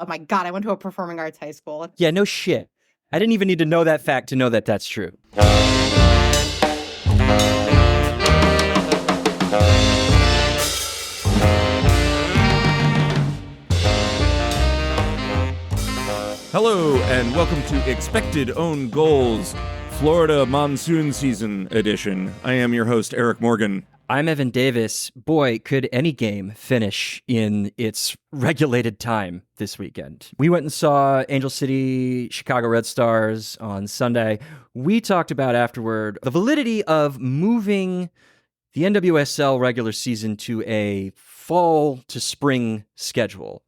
Oh my God, I went to a performing arts high school. Yeah, no shit. I didn't even need to know that fact to know that that's true. Hello, and welcome to Expected Own Goals, Florida Monsoon Season Edition. I am your host, Eric Morgan. I'm Evan Davis. Boy, could any game finish in its regulated time this weekend. We went and saw Angel City, Chicago Red Stars on Sunday. We talked about afterward the validity of moving the NWSL regular season to a fall to spring schedule.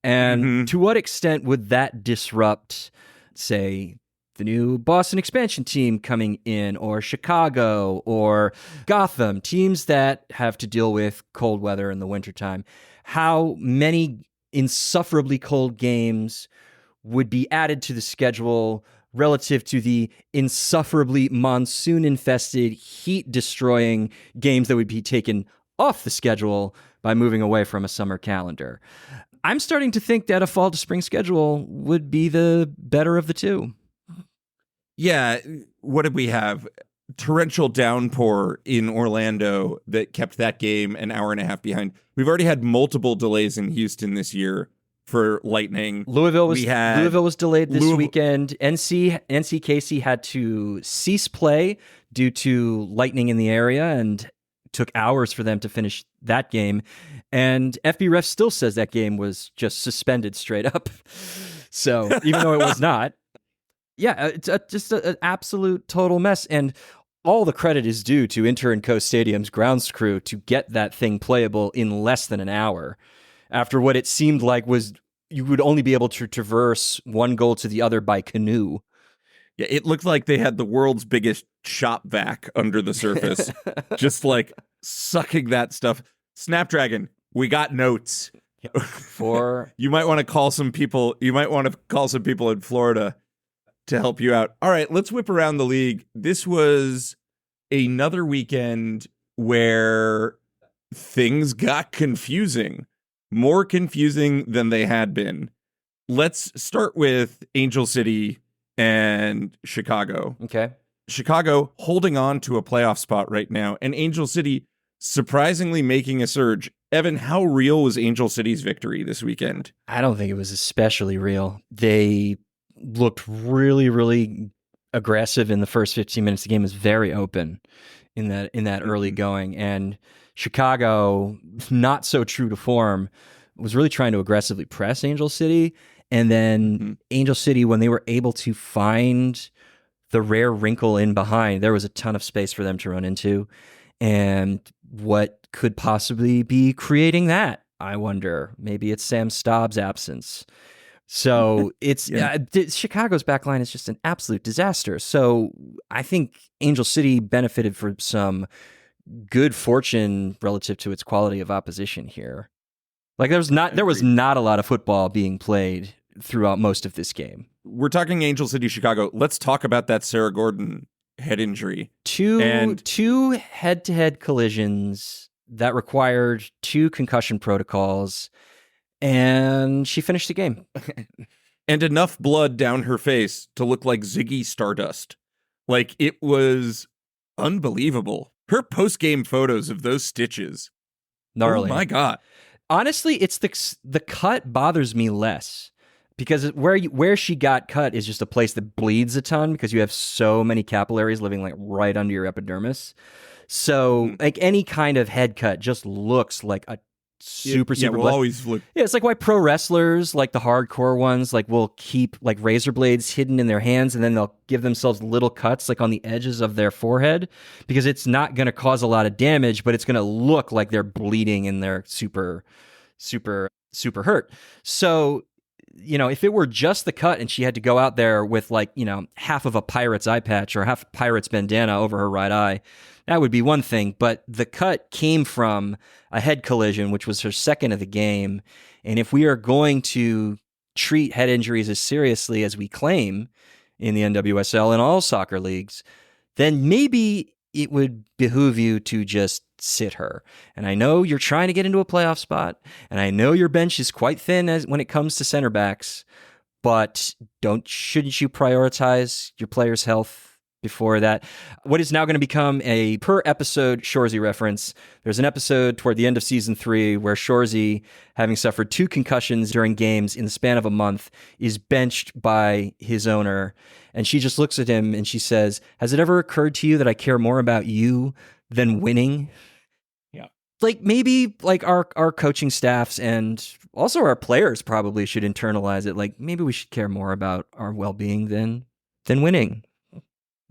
And to what extent would that disrupt, say, the new Boston expansion team coming in, or Chicago, or Gotham, teams that have to deal with cold weather in the wintertime? How many insufferably cold games would be added to the schedule relative to the insufferably monsoon-infested, heat-destroying games that would be taken off the schedule by moving away from a summer calendar? I'm starting to think that a fall to spring schedule would be the better of the two. Yeah, what did we have? Torrential downpour in Orlando that kept that game an hour and a half behind. We've already had multiple delays in Houston this year for Lightning. Louisville was delayed this weekend. NC Casey had to cease play due to lightning in the area, and took hours for them to finish that game. And FBref still says that game was just suspended straight up. So even though it was not, yeah, it's just an absolute total mess. And all the credit is due to Inter&Co Stadium's grounds crew to get that thing playable in less than an hour, after what it seemed like was you would only be able to traverse one goal to the other by canoe. Yeah, it looked like they had the world's biggest shop vac under the surface, just like sucking that stuff. Snapdragon, we got notes. You might want to call some people. You might want to call some people in Florida to help you out. All right, let's whip around the league. This was another weekend where things got confusing, more confusing than they had been. Let's start with Angel City and Chicago. Okay. Chicago holding on to a playoff spot right now, and Angel City surprisingly making a surge. Evan, how real was Angel City's victory this weekend? I don't think it was especially real. They looked really, really aggressive in the first 15 minutes. The game was very open in that early going, and Chicago, not so true to form, was really trying to aggressively press Angel City. And then Angel City, when they were able to find the rare wrinkle in behind, there was a ton of space for them to run into. And what could possibly be creating that? I wonder. Maybe it's Sam Staub's absence. So it's Chicago's backline is just an absolute disaster. So I think Angel City benefited from some good fortune relative to its quality of opposition here. Like there was not a lot of football being played throughout most of this game. We're talking Angel City, Chicago. Let's talk about that Sarah Gordon head injury. Two head-to-head collisions that required 2 concussion protocols, and she finished the game. And enough blood down her face to look like Ziggy Stardust. Like, it was unbelievable. Her post-game photos of those stitches. Gnarly. Oh my God. Honestly, it's the cut bothers me less, because where she got cut is just a place that bleeds a ton because you have so many capillaries living like right under your epidermis. So like any kind of head cut just looks like a super always look. Yeah, it's like why pro wrestlers, like the hardcore ones, like will keep like razor blades hidden in their hands, and then they'll give themselves little cuts like on the edges of their forehead, because it's not going to cause a lot of damage, but it's going to look like they're bleeding and they're super hurt. So, you know, if it were just the cut and she had to go out there with like, you know, half of a pirate's eye patch or half a pirate's bandana over her right eye, that would be one thing. But the cut came from a head collision, which was her second of the game. And if we are going to treat head injuries as seriously as we claim in the NWSL and all soccer leagues, then maybe it would behoove you to just sit her. And I know you're trying to get into a playoff spot, and I know your bench is quite thin when it comes to center backs, but shouldn't you prioritize your players' health before that? What is now going to become a per episode Shoresy reference. There's an episode toward the end of season 3 where Shoresy, having suffered 2 concussions during games in the span of a month, is benched by his owner. And she just looks at him and she says, "Has it ever occurred to you that I care more about you than winning?" Yeah. Like, maybe like our coaching staffs and also our players probably should internalize it. Like, maybe we should care more about our well-being than winning.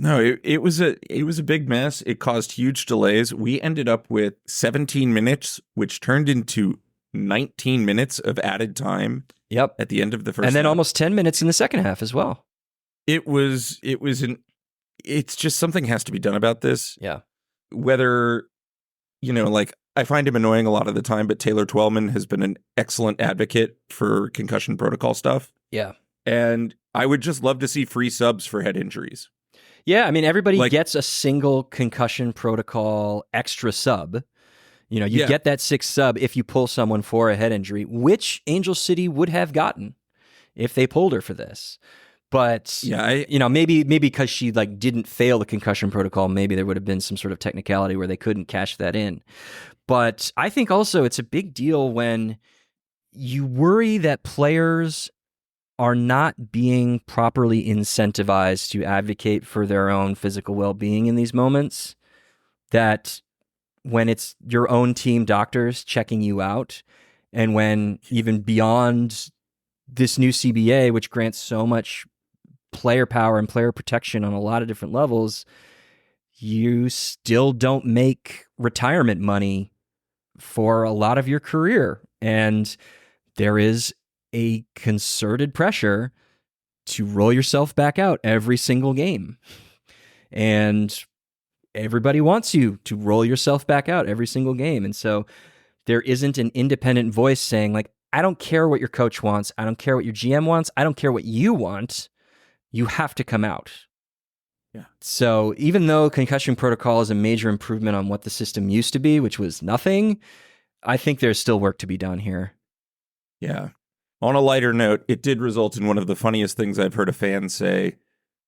No, it was a big mess. It caused huge delays. We ended up with 17 minutes, which turned into 19 minutes of added time. Yep. At the end of the first and then half. Almost 10 minutes in the second half as well. It's just something has to be done about this. Yeah. Whether, like, I find him annoying a lot of the time, but Taylor Twellman has been an excellent advocate for concussion protocol stuff. Yeah. And I would just love to see free subs for head injuries. Yeah, I mean, everybody gets a single concussion protocol extra sub. You get that 6th sub if you pull someone for a head injury, which Angel City would have gotten if they pulled her for this. But maybe because she didn't fail the concussion protocol, maybe there would have been some sort of technicality where they couldn't cash that in. But I think also it's a big deal when you worry that players are not being properly incentivized to advocate for their own physical well-being in these moments, that when it's your own team doctors checking you out, and when even beyond this new CBA, which grants so much player power and player protection on a lot of different levels, you still don't make retirement money for a lot of your career. And there is a concerted pressure to roll yourself back out every single game. And everybody wants you to roll yourself back out every single game. And so there isn't an independent voice saying, I don't care what your coach wants. I don't care what your GM wants. I don't care what you want. You have to come out. Yeah. So even though concussion protocol is a major improvement on what the system used to be, which was nothing, I think there's still work to be done here. Yeah. On a lighter note, it did result in one of the funniest things I've heard a fan say.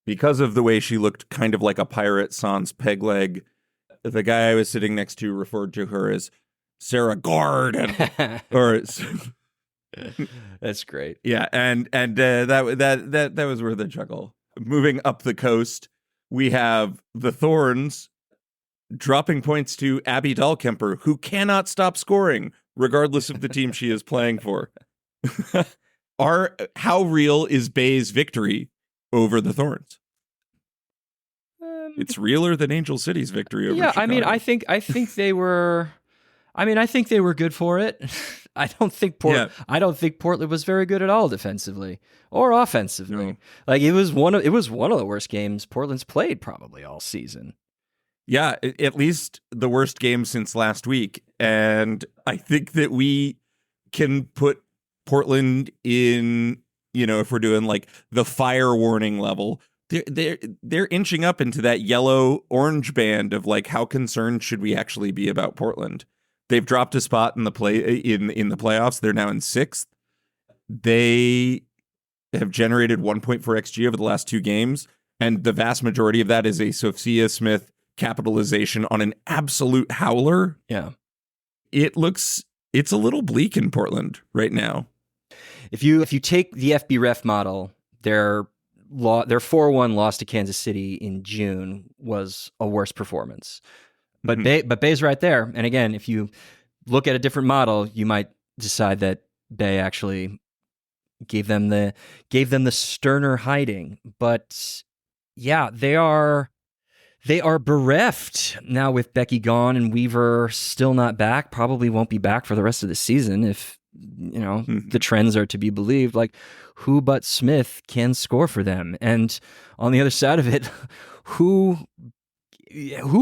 Because of the way she looked kind of like a pirate sans peg leg, the guy I was sitting next to referred to her as Sarah Gordon. That's great. Yeah, and that was worth a chuckle. Moving up the coast, we have the Thorns dropping points to Abby Dahlkemper, who cannot stop scoring, regardless of the team she is playing for. How real is Bay's victory over the Thorns? It's realer than Angel City's victory over Chicago. I mean, I think they were. I think they were good for it. I don't think Portland was very good at all defensively or offensively. No. It was one of the worst games Portland's played probably all season. Yeah, at least the worst game since last week. And I think that we can put Portland in, if we're doing the fire warning level, they're inching up into that yellow orange band of how concerned should we actually be about Portland. They've dropped a spot in the the playoffs. They're now in 6th. They have generated 1.4 XG over the last 2 games, and the vast majority of that is a Sophia Smith capitalization on an absolute howler. Yeah. It's a little bleak in Portland right now. If you take the FBref model, their 4-1 loss to Kansas City in June was a worse performance. But Bay's right there. And again, if you look at a different model, you might decide that Bay actually gave them the sterner hiding. But yeah, they are bereft now with Becky gone and Weaver still not back. Probably won't be back for the rest of the season if the trends are to be believed. Who but Smith can score for them? And on the other side of it, who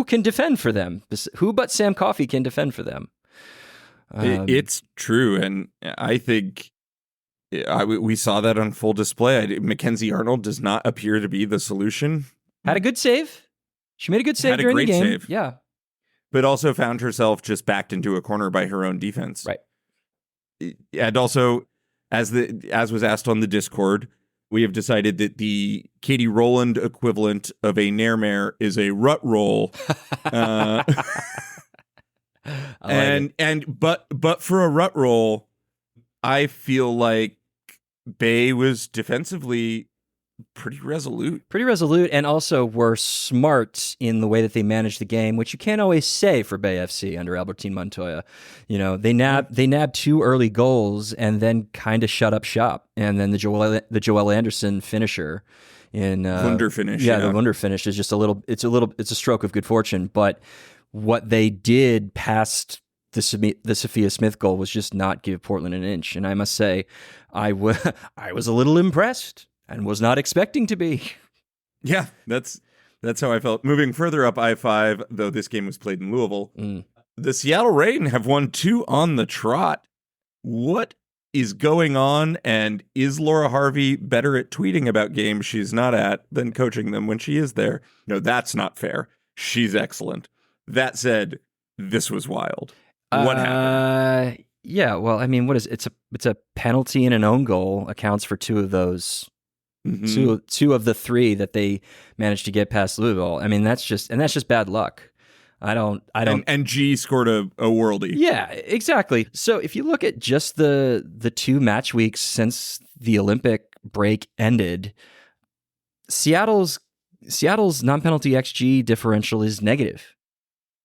can defend for them? Who but Sam Coffey can defend for them? It's true, and I think we saw that on full display. Mackenzie Arnold does not appear to be the solution. Had a good save. She made a good save during the game. Save. Yeah. but also found herself just backed into a corner by her own defense. Right. And also, as was asked on the Discord, we have decided that the Katie Rowland equivalent of a Nairmare is a rut roll. But for a rut roll, I feel like Bay was defensively pretty resolute. And also were smart in the way that they managed the game, which you can't always say for Bay FC under Albertine Montoya. You know, they nabbed 2 early goals and then kind of shut up shop. And then the Joelle Anderson finisher in Wunder finish. The Wunder finish is just it's a stroke of good fortune. But what they did past the Sophia Smith goal was just not give Portland an inch. And I must say, I was a little impressed. And was not expecting to be. Yeah, that's how I felt. Moving further up I-5, though this game was played in Louisville, the Seattle Reign have won 2 on the trot. What is going on? And is Laura Harvey better at tweeting about games she's not at than coaching them when she is there? No, that's not fair. She's excellent. That said, this was wild. What happened? Yeah, well, I mean, what is it's a penalty and an own goal accounts for 2 of those. Mm-hmm. Two of the 3 that they managed to get past Louisville. I mean, that's just bad luck. I don't. And G scored a worldie. Yeah, exactly. So if you look at just the 2 match weeks since the Olympic break ended, Seattle's non-penalty XG differential is negative.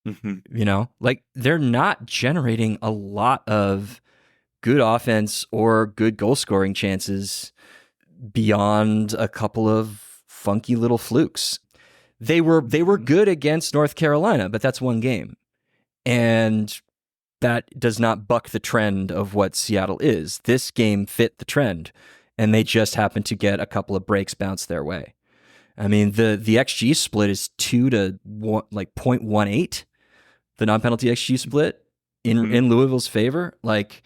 Mm-hmm. You know, like they're not generating a lot of good offense or good goal scoring chances beyond a couple of funky little flukes. They were good against North Carolina, but that's one game. And that does not buck the trend of what Seattle is. This game fit the trend, and they just happened to get a couple of breaks bounced their way. I mean, the XG split is 2 to 1, like 0.18. The non-penalty XG split in Louisville's favor. Like,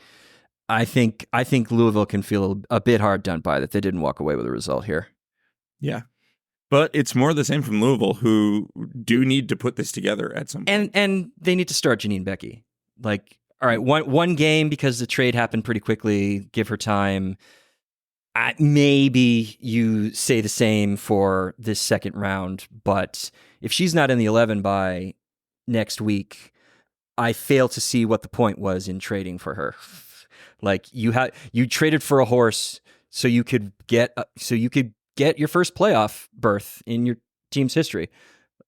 I think Louisville can feel a bit hard done by that they didn't walk away with a result here. Yeah. But it's more the same from Louisville, who do need to put this together at some point. And they need to start Janine Becky. Like, all right, one game because the trade happened pretty quickly. Give her time. Maybe you say the same for this second round, but if she's not in the 11 by next week, I fail to see what the point was in trading for her. Like you traded for a horse so you could get your first playoff berth in your team's history.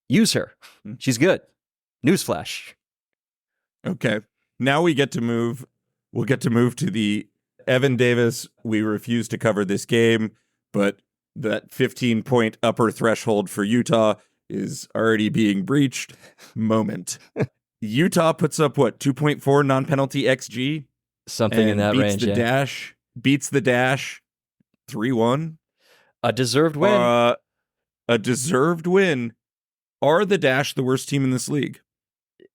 Use her. She's good. Newsflash. Okay. Now we get to move. We'll get to move to the Evan Davis. We refuse to cover this game, but that 15-point upper threshold for Utah is already being breached. Moment. Utah puts up 2.4 non-penalty XG. Something in that range. Beats the dash 3-1. A deserved win. A deserved win. Are the Dash the worst team in this league?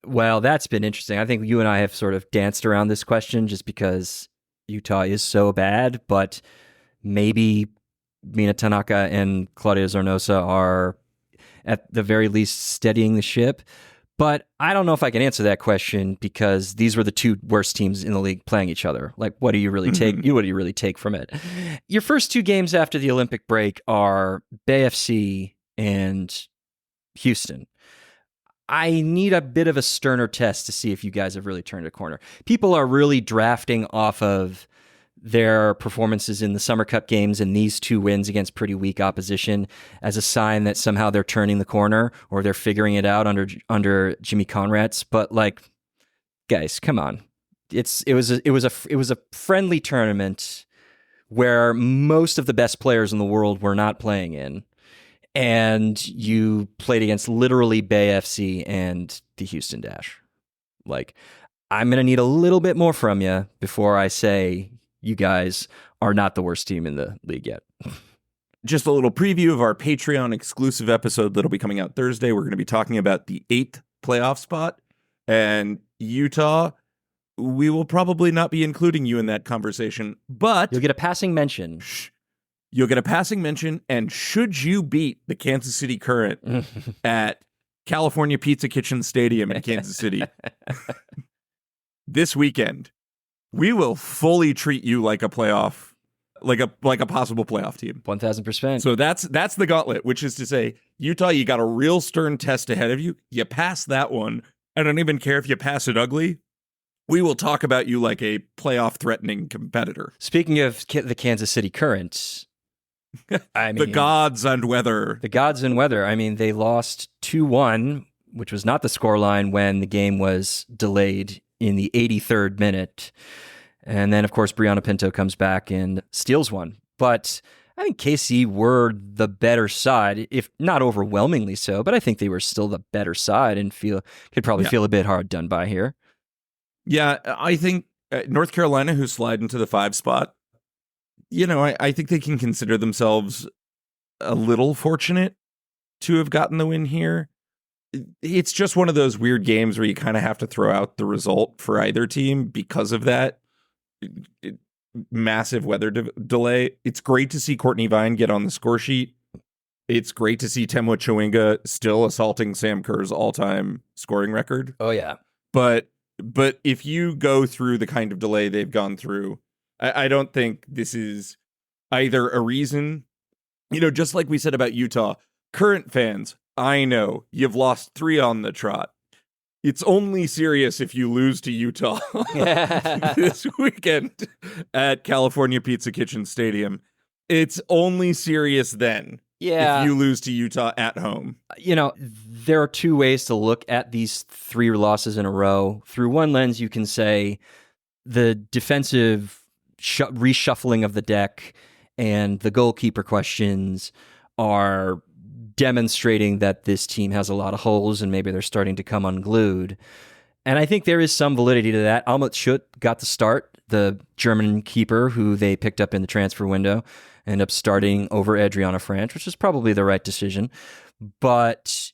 Well, that's been interesting. I think you and I have sort of danced around this question just because Utah is so bad, but maybe Mina Tanaka and Claudia Zornosa are at the very least steadying the ship. But I don't know if I can answer that question because these were the 2 worst teams in the league playing each other. Like, what do you really take? What do you really take from it? Your first 2 games after the Olympic break are Bay FC and Houston. I need a bit of a sterner test to see if you guys have really turned a corner. People are really drafting off of their performances in the Summer Cup games and these 2 wins against pretty weak opposition as a sign that somehow they're turning the corner or they're figuring it out under Jimmy Conrads. But like, guys, come on. It was a friendly tournament where most of the best players in the world were not playing in. And you played against literally Bay FC and the Houston Dash. Like, I'm going to need a little bit more from you before I say you guys are not the worst team in the league yet. Just a little preview of our Patreon exclusive episode that'll be coming out Thursday. We're going to be talking about the 8th playoff spot. And Utah, we will probably not be including you in that conversation, but you'll get a passing mention. You'll get a passing mention, and should you beat the Kansas City Current at California Pizza Kitchen Stadium in Kansas City. This weekend, we will fully treat you like a playoff, like a possible playoff team. 1,000%. So that's the gauntlet, which is to say, Utah, you got a real stern test ahead of you. You pass that one. I don't even care if you pass it ugly. We will talk about you like a playoff-threatening competitor. Speaking of the Kansas City Currents, I mean, the gods and weather. The gods and weather. I mean, they lost 2-1, which was not the scoreline when the game was delayed in the 83rd minute. And then, of course, Brianna Pinto comes back and steals one. But I think KC were the better side, if not overwhelmingly so, but I think they were still the better side and could probably feel a bit hard done by here. Yeah, I think North Carolina, who slide into the 5 spot, I think they can consider themselves a little fortunate to have gotten the win here. It's just one of those weird games where you kind of have to throw out the result for either team because of that massive weather delay. It's great to see Courtney Vine get on the score sheet. It's great to see Temwa Chawinga still assaulting Sam Kerr's all-time scoring record. Oh, yeah. But if you go through the kind of delay they've gone through, I don't think this is either a reason, just like we said about Utah, current fans, I know you've lost 3 on the trot. It's only serious if you lose to Utah this weekend at California Pizza Kitchen Stadium. It's only serious then if you lose to Utah at home. There are 2 ways to look at these 3 losses in a row. Through one lens, you can say the defensive reshuffling of the deck and the goalkeeper questions are demonstrating that this team has a lot of holes and maybe they're starting to come unglued. And I think there is some validity to that. Almut Schutt got the start, the German keeper who they picked up in the transfer window, ended up starting over Adriana Franch, which is probably the right decision. But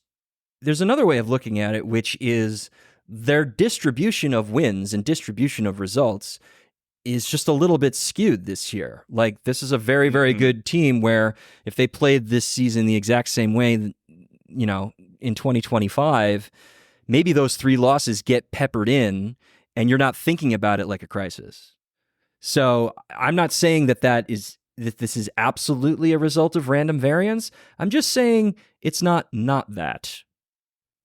there's another way of looking at it, which is their distribution of wins and distribution of results is just a little bit skewed this year. Like, this is a very, very good team where if they played this season the exact same way, in 2025, maybe those 3 losses get peppered in and you're not thinking about it like a crisis. So I'm not saying that this is absolutely a result of random variance. I'm just saying it's not that.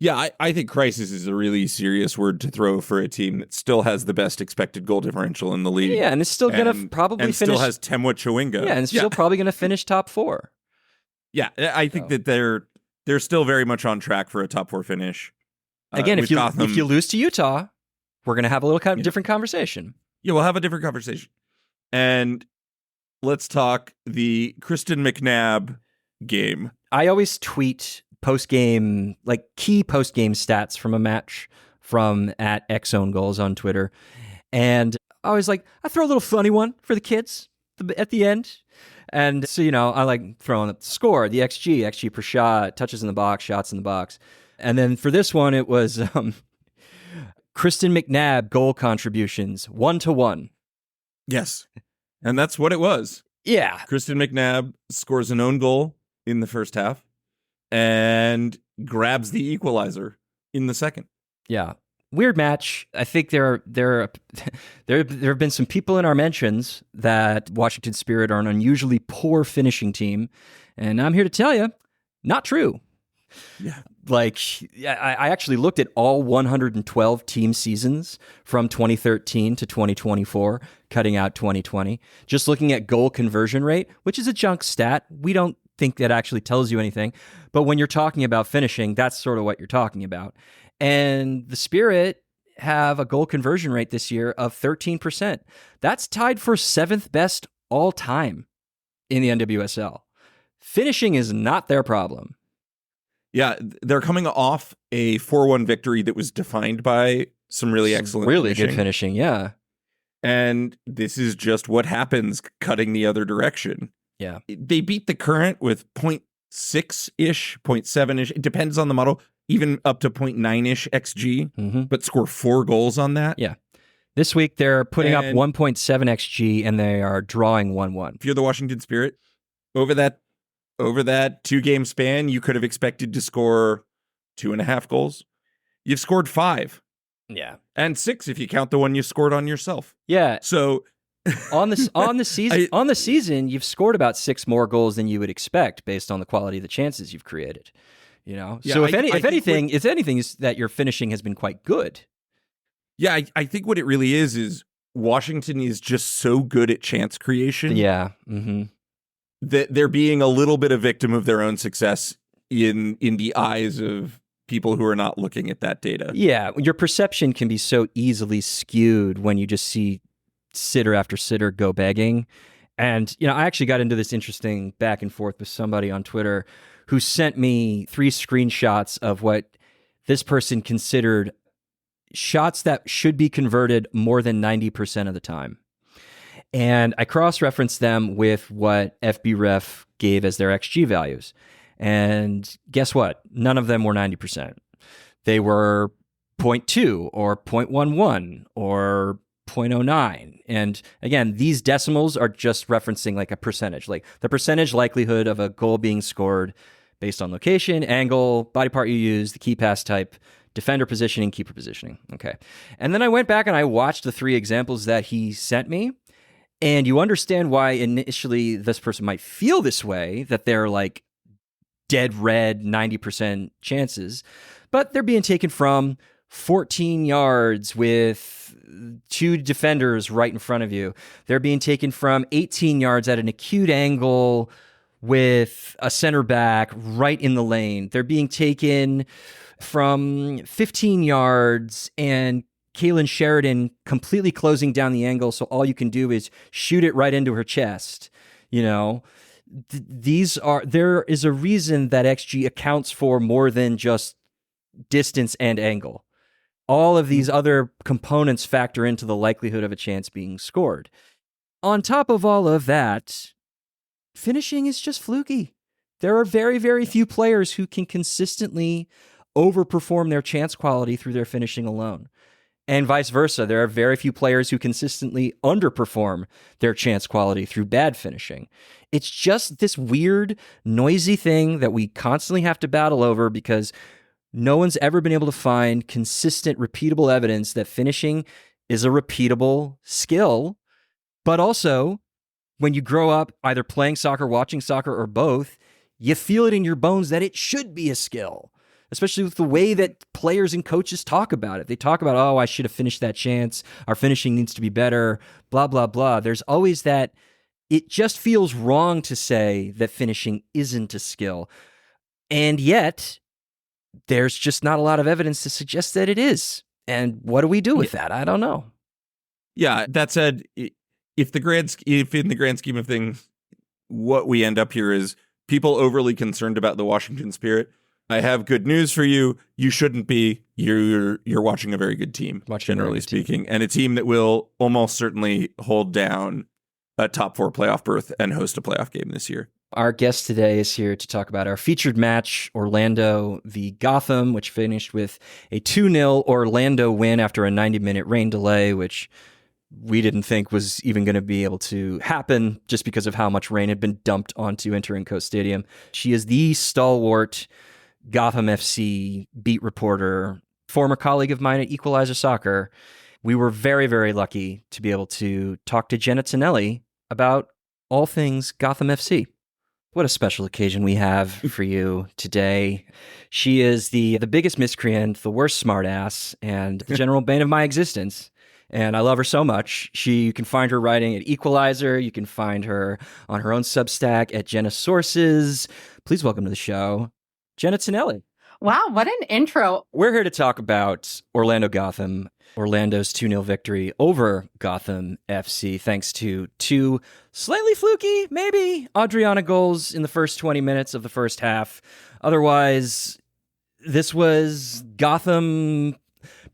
Yeah, I think crisis is a really serious word to throw for a team that still has the best expected goal differential in the league. Yeah, and it's still going to probably finish. Still has Temwa Chawinga. Yeah, and still probably going to finish top 4. Yeah, I think that they're still very much on track for a top 4 finish. Again, if you lose to Utah, we're going to have a little different conversation. Yeah, we'll have a different conversation. And let's talk the Kristen McNabb game. I always tweet post-game, key post-game stats from a match from @XZoneGoals on Twitter. And I always I throw a little funny one for the kids at the end. And so, I like throwing up the score, the XG per shot, touches in the box, shots in the box. And then for this one, it was Kristen McNabb goal contributions, 1-1. Yes. And that's what it was. Yeah. Kristen McNabb scores an own goal in the first half and grabs the equalizer in the second. Yeah. Weird match. I think there have been some people in our mentions that Washington Spirit are an unusually poor finishing team. And I'm here to tell you, not true. Yeah. I actually looked at all 112 team seasons from 2013 to 2024, cutting out 2020. Just looking at goal conversion rate, which is a junk stat. We don't think that actually tells you anything. But when you're talking about finishing, that's sort of what you're talking about. And the Spirit have a goal conversion rate this year of 13%. That's tied for 7th best all time in the NWSL. Finishing is not their problem. Yeah, they're coming off a 4-1 victory that was defined by some really excellent good finishing, yeah. And this is just what happens cutting the other direction. Yeah. They beat the Current with 0.6-ish, 0.7-ish. It depends on the model, even up to 0.9-ish XG, but score 4 goals on that. Yeah. This week, they're putting up 1.7 XG, and they are drawing 1-1. If you're the Washington Spirit, over that 2-game span, you could have expected to score 2.5 goals. You've scored 5. Yeah. And 6 if you count the one you scored on yourself. Yeah. So on the season, you've scored about 6 more goals than you would expect based on the quality of the chances you've created. Yeah, so if anything, is that your finishing has been quite good. Yeah, I think what it really is Washington is just so good at chance creation. Yeah. Mm-hmm. That they're being a little bit a victim of their own success in the eyes of people who are not looking at that data. Yeah, your perception can be so easily skewed when you just see sitter after sitter go begging. And, I actually got into this interesting back and forth with somebody on Twitter who sent me 3 screenshots of what this person considered shots that should be converted more than 90% of the time. And I cross-referenced them with what FBref gave as their XG values. And guess what? None of them were 90%. They were 0.2 or 0.11 or 0.09. And again, these decimals are just referencing like a percentage, like the percentage likelihood of a goal being scored based on location, angle, body part you use, the key pass type, defender positioning, keeper positioning. Okay. And then I went back and I watched the 3 examples that he sent me. And you understand why initially this person might feel this way, that they're like dead red 90% chances, but they're being taken from 14 yards with 2 defenders right in front of you. They're being taken from 18 yards at an acute angle with a center back right in the lane. They're being taken from 15 yards and Kaylin Sheridan completely closing down the angle, so all you can do is shoot it right into her chest. There is a reason that XG accounts for more than just distance and angle. All of these other components factor into the likelihood of a chance being scored. On top of all of that, finishing is just fluky. There are very, very few players who can consistently overperform their chance quality through their finishing alone. And vice versa, there are very few players who consistently underperform their chance quality through bad finishing. It's just this weird, noisy thing that we constantly have to battle over because no one's ever been able to find consistent, repeatable evidence that finishing is a repeatable skill. But also, when you grow up either playing soccer, watching soccer, or both, you feel it in your bones that it should be a skill. Especially with the way that players and coaches talk about it. They talk about, oh, I should have finished that chance. Our finishing needs to be better, blah, blah, blah. There's always that. It just feels wrong to say that finishing isn't a skill. And yet, there's just not a lot of evidence to suggest that it is. And what do we do with that? I don't know. Yeah, that said, if in the grand scheme of things, what we end up here is people overly concerned about the Washington Spirit. I have good news for you. You shouldn't be. You're watching a very good team, generally speaking, and a team that will almost certainly hold down a top 4 playoff berth and host a playoff game this year. Our guest today is here to talk about our featured match, Orlando v. Gotham, which finished with a 2-0 Orlando win after a 90-minute rain delay, which we didn't think was even going to be able to happen just because of how much rain had been dumped onto Inter&Co Stadium. She is the stalwart Gotham FC beat reporter, former colleague of mine at Equalizer Soccer. We were very, very lucky to be able to talk to Jenna Tonelli about all things Gotham FC. What a special occasion we have for you today. She is the biggest miscreant, the worst smartass, and the general bane of my existence. And I love her so much. You can find her writing at Equalizer. You can find her on her own Substack at Jenna Sources. Please welcome to the show, Jenna Tonelli. Wow, what an intro. We're here to talk about Orlando Gotham, Orlando's 2-0 victory over Gotham FC, thanks to 2 slightly fluky, maybe, Adriana goals in the first 20 minutes of the first half. Otherwise, this was Gotham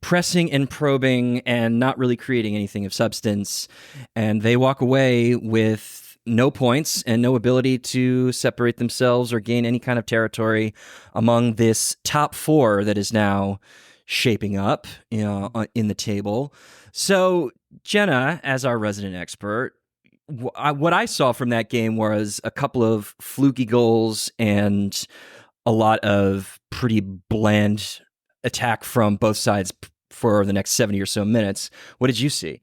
pressing and probing and not really creating anything of substance. And they walk away with no points and no ability to separate themselves or gain any kind of territory among this top 4 that is now shaping up, in the table. So, Jenna, as our resident expert, what I saw from that game was a couple of fluky goals and a lot of pretty bland attack from both sides for the next 70 or so minutes. What did you see?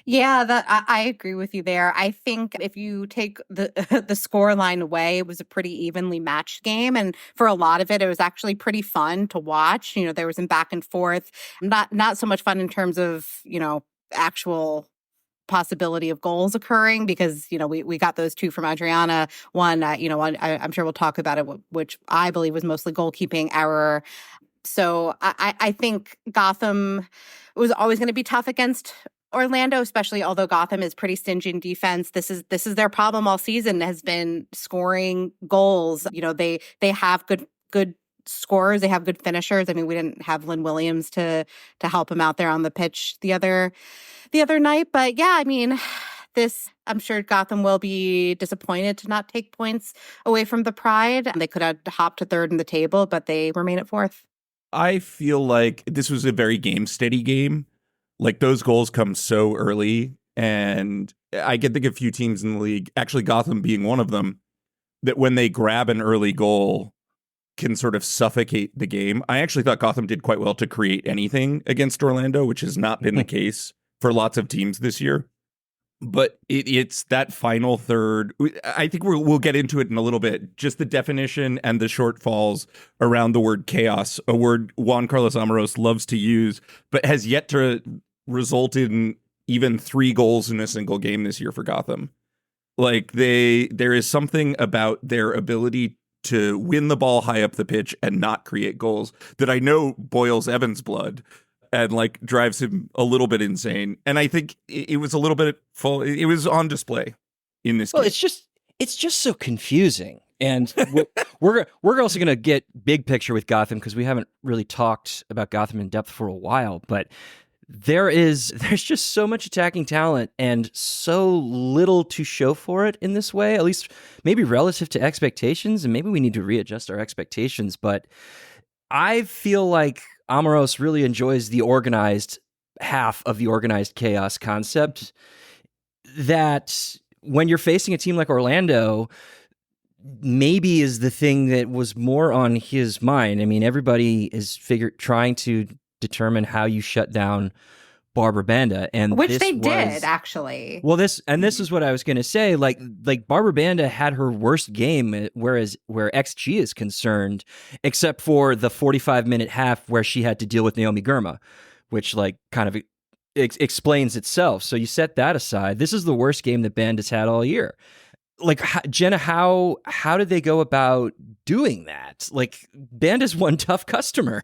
Yeah, I agree with you there. I think if you take the the score line away, it was a pretty evenly matched game, and for a lot of it, it was actually pretty fun to watch. There was some back and forth, not so much fun in terms of actual possibility of goals occurring because we got those two from Adriana. One, I'm sure we'll talk about it, which I believe was mostly goalkeeping error. So I think Gotham was always going to be tough against Orlando, especially although Gotham is pretty stingy in defense. This is their problem all season, has been scoring goals. They have good scorers, they have good finishers. I mean, we didn't have Lynn Williams to help him out there on the pitch the other night, but yeah, I mean, I'm sure Gotham will be disappointed to not take points away from the Pride. They could have hopped to third in the table, but they remain at fourth. I feel like this was a very game-steady game. Like, those goals come so early, and I can think of a few teams in the league, actually Gotham being one of them, that when they grab an early goal can sort of suffocate the game. I actually thought Gotham did quite well to create anything against Orlando, which has not been the case for lots of teams this year. But it's that final third. I think we'll get into it in a little bit. Just the definition and the shortfalls around the word chaos, a word Juan Carlos Amoros loves to use, but has yet to result in even 3 goals in a single game this year for Gotham. Like, there is something about their ability to win the ball high up the pitch and not create goals that I know boils Evan's blood and like drives him a little bit insane. And I think it was a little bit full. It was on display in this game. It's just so confusing. And we're also going to get big picture with Gotham because we haven't really talked about Gotham in depth for a while. But there's just so much attacking talent and so little to show for it in this way, at least maybe relative to expectations. And maybe we need to readjust our expectations. But I feel like Amoros really enjoys the organized half of the organized chaos concept, that when you're facing a team like Orlando, maybe is the thing that was more on his mind. I mean, everybody is trying to determine how you shut down Barbara Banda, and which they did actually. Well, this is what I was going to say. Like Barbara Banda had her worst game, where XG is concerned, except for the 45-minute half where she had to deal with Naomi Girma, which like kind of explains itself. So you set that aside. This is the worst game that Banda's had all year. Like, Jenna, how did they go about doing that? Like, Banda's one tough customer.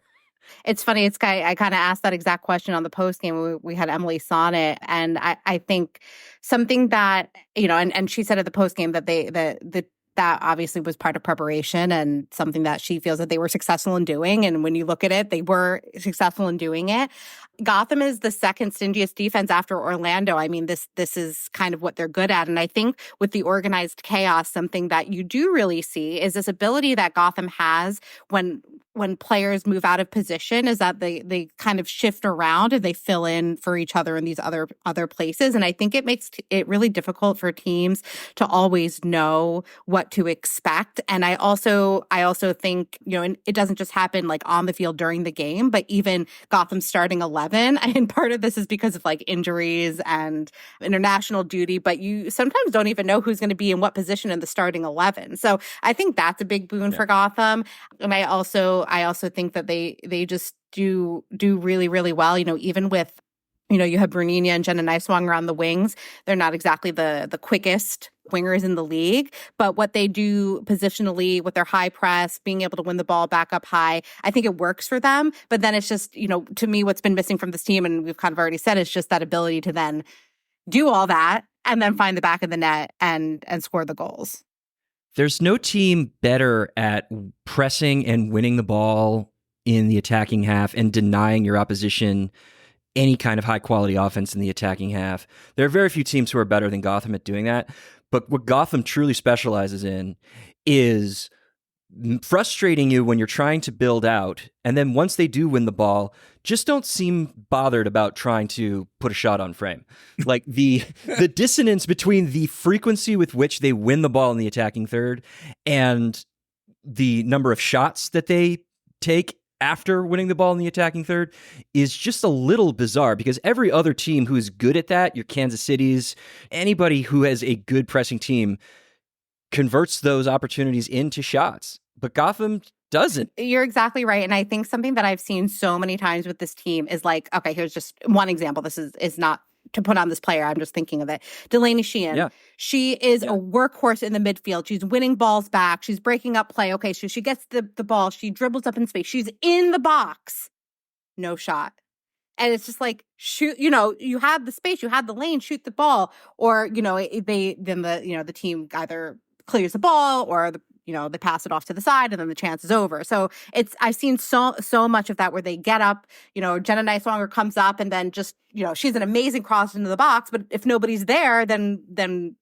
It's funny. I kind of asked that exact question on the post game. We had Emily Sonnet, and I think something that and she said at the post game that that obviously was part of preparation and something that she feels that they were successful in doing. And when you look at it, they were successful in doing it. Gotham is the second stingiest defense after Orlando. I mean, this is kind of what they're good at. And I think with the organized chaos, something that you do really see is this ability that Gotham has when players move out of position, is that they kind of shift around and they fill in for each other in these other places. And I think it makes it really difficult for teams to always know what to expect. And I also think, and it doesn't just happen like on the field during the game, but even Gotham's starting 11. And part of this is because of like injuries and international duty, but you sometimes don't even know who's going to be in what position in the starting 11. So I think that's a big boon for Gotham. And I also think that they just do really, really well, even with, you have Brunina and Jenna Tonelli around the wings. They're not exactly the quickest wingers in the league, but what they do positionally with their high press, being able to win the ball back up high, I think it works for them. But then it's just, to me, what's been missing from this team, and we've kind of already said, is just that ability to then do all that and then find the back of the net and score the goals. There's no team better at pressing and winning the ball in the attacking half and denying your opposition any kind of high-quality offense in the attacking half. There are very few teams who are better than Gotham at doing that. But what Gotham truly specializes in is frustrating you when you're trying to build out, and then once they do win the ball, just don't seem bothered about trying to put a shot on frame. Like the dissonance between the frequency with which they win the ball in the attacking third and the number of shots that they take after winning the ball in the attacking third is just a little bizarre, because every other team who is good at that, your Kansas Cities, anybody who has a good pressing team, converts those opportunities into shots. But Gotham doesn't. You're exactly right. And I think something that I've seen so many times with this team is like, okay, here's just one example. This is not to put on this player. I'm just thinking of it. Delaney Sheehan. Yeah. She is a workhorse in the midfield. She's winning balls back. She's breaking up play. Okay, so she gets the ball. She dribbles up in space. She's in the box. No shot. And it's just like, shoot, you had the space, you had the lane, shoot the ball. Or, the team either clears the ball or they pass it off to the side and then the chance is over. So I've seen so much of that where they get up, Jenna Tonelli comes up and then just, she's an amazing cross into the box, but if nobody's there, then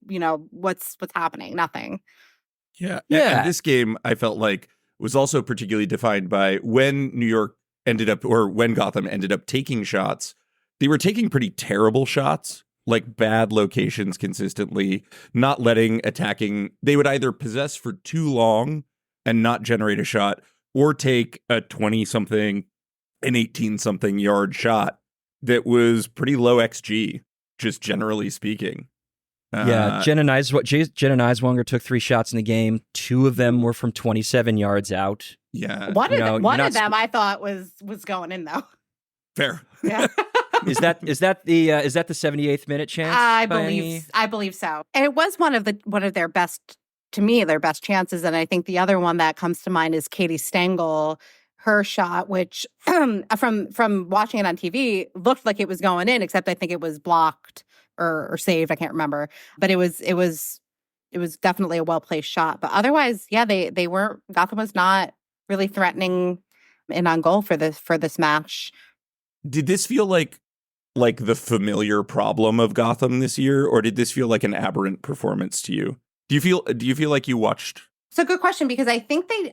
what's happening? Nothing. Yeah. And this game, I felt like, was also particularly defined by when when Gotham ended up taking shots, they were taking pretty terrible shots. Like bad locations consistently, not letting attacking. They would either possess for too long and not generate a shot, or take a 20-something, an 18-something yard shot that was pretty low XG, just generally speaking. Jenna Tonelli took 3 shots in the game. 2 of them were from 27 yards out. Yeah. One of them I thought was going in, though. Fair. Yeah. Is that the 78th minute chance? I believe so. And it was one of their best, to me, their best chances. And I think the other one that comes to mind is Katie Stengel, her shot, which from watching it on TV looked like it was going in, except I think it was blocked or saved. I can't remember, but it was definitely a well placed shot. But otherwise, they weren't. Gotham was not really threatening in on goal for this match. Did this feel like the familiar problem of Gotham this year, or did this feel like an aberrant performance to you? Do you feel like you watched? It's a good question, because I think they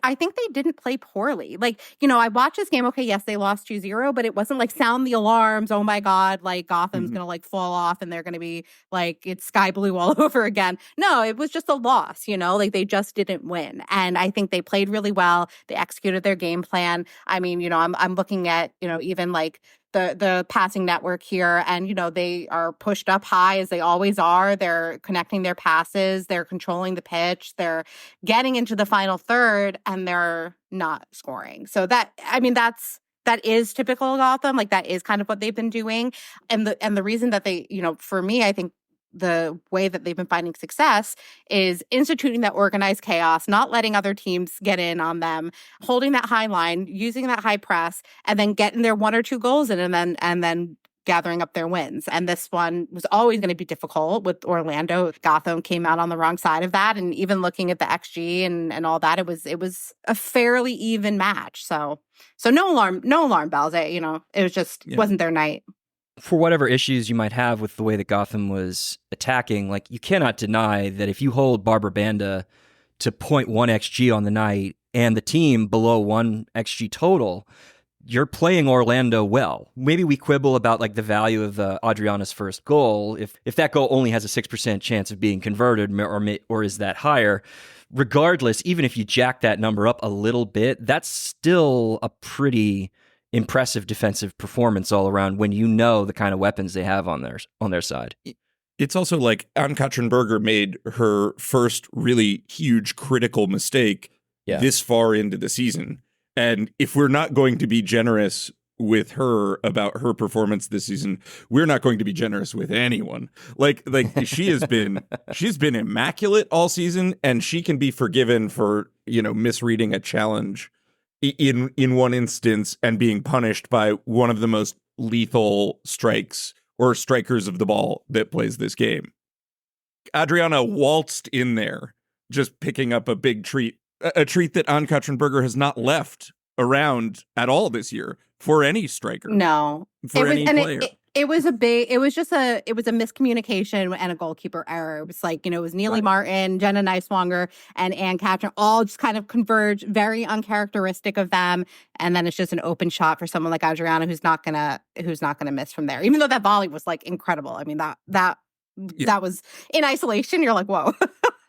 didn't play poorly. Like, I watched this game. Okay, yes, they lost 2-0, but it wasn't like sound the alarms. Oh my God, like Gotham's going to like fall off and they're going to be like, it's sky blue all over again. No, it was just a loss, like they just didn't win. And I think they played really well. They executed their game plan. I mean, I'm looking at, even like the passing network here, and they are pushed up high as they always are. They're connecting their passes, they're controlling the pitch, they're getting into the final third, and they're not scoring. So that is typical of Gotham. Like, that is kind of what they've been doing. And the reason that they, for me, I think the way that they've been finding success is instituting that organized chaos, not letting other teams get in on them, holding that high line, using that high press, and then getting their 1 or 2 goals in, and then gathering up their wins. And this one was always going to be difficult with Orlando. Gotham came out on the wrong side of that. And even looking at the XG and all that, it was a fairly even match. So no alarm bells. It was just wasn't their night. For whatever issues you might have with the way that Gotham was attacking, like, you cannot deny that if you hold Barbara Banda to 0.1 XG on the night and the team below 1 XG total, you're playing Orlando well. Maybe we quibble about like the value of Adriana's first goal. If that goal only has a 6% chance of being converted, or is that higher? Regardless, even if you jack that number up a little bit, that's still a pretty impressive defensive performance all around when you know the kind of weapons they have on their side. It's also like Ann-Katrin Berger made her first really huge critical mistake this far into the season. And if we're not going to be generous with her about her performance this season, we're not going to be generous with anyone. Like she's been immaculate all season, and she can be forgiven for, misreading a challenge in one instance and being punished by one of the most lethal strikers of the ball that plays this game. Adriana waltzed in there, just picking up a big treat, a treat that Ann-Katrin Berger has not left around at all this year for any striker. No, for any player. It was a miscommunication and a goalkeeper error. It was like, it was Neely Martin, Jenna Tonelli, and Ann-Katrin all just kind of converge, very uncharacteristic of them. And then it's just an open shot for someone like Adriana who's not gonna miss from there. Even though that volley was like incredible. I mean, that was in isolation. You're like, whoa.